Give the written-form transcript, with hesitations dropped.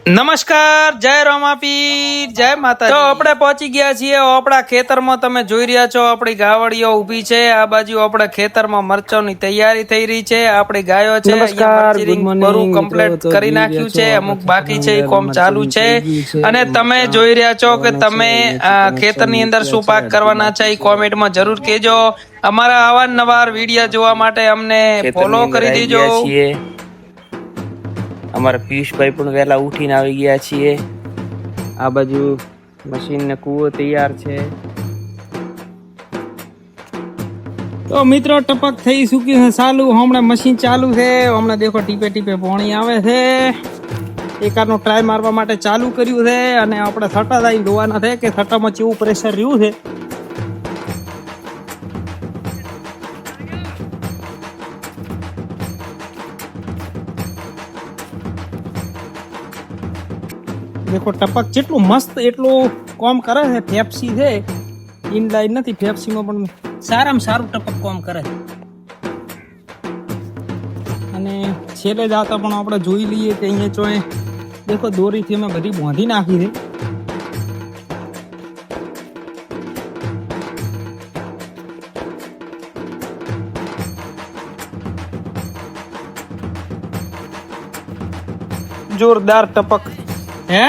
નમસ્કાર, જય રામાપીર, જય માતા। તો આપણે પહોંચી ગયા છીએ આપણા ખેતરમાં। તમે જોઈ રહ્યા છો આપણી ગાવડીઓ ઊભી છે। આ બાજુ આપણા ખેતરમાં મરચાંની તૈયારી થઈ રહી છે। આપણી ગાયો છે બરું કમ્પ્લીટ કરી નાખ્યું છે, અમુક બાકી છે, કોમ ચાલુ છે। અને તમે જોઈ રહ્યા છો કે તમે ખેતરની અંદર શું પાક કરવાના છે એ કોમેન્ટમાં જરૂર કહેજો। અમારા અવારનવાર વિડીયો જોવા માટે અમને ફોલો કરી દેજો। અમારા પિયુષભાઈ પણ વહેલા ઉઠીને આવી ગયા છીએ। આ બાજુ મશીન ને કૂવો તૈયાર છે। તો મિત્રો ટપક થઈ ચૂક્યું છે ચાલુ। હમણાં મશીન ચાલુ છે। હમણાં દેખો ટીપે ટીપે પાણી આવે છે। એકાદનો ટ્રાય મારવા માટે ચાલુ કર્યું છે। અને આપણે છટા થાય જોવાના છે કે છટામાં કેવું પ્રેશર રહ્યું છે। देखो टपक જેટલું મસ્ત એટલું કામ કરે છે। ફેપ્સી છે, ઇનલાઈન નથી, ફેપ્સીમાં પણ સારામાં સારું ટપક કામ કરે છે। અને છેલ્લે જાતા પણ આપણે જોઈ લઈએ કે અહીંયા ચોય દેખો દોરીથી અમે બધી બાંધી નાખી છે। જોરદાર ટપક હે।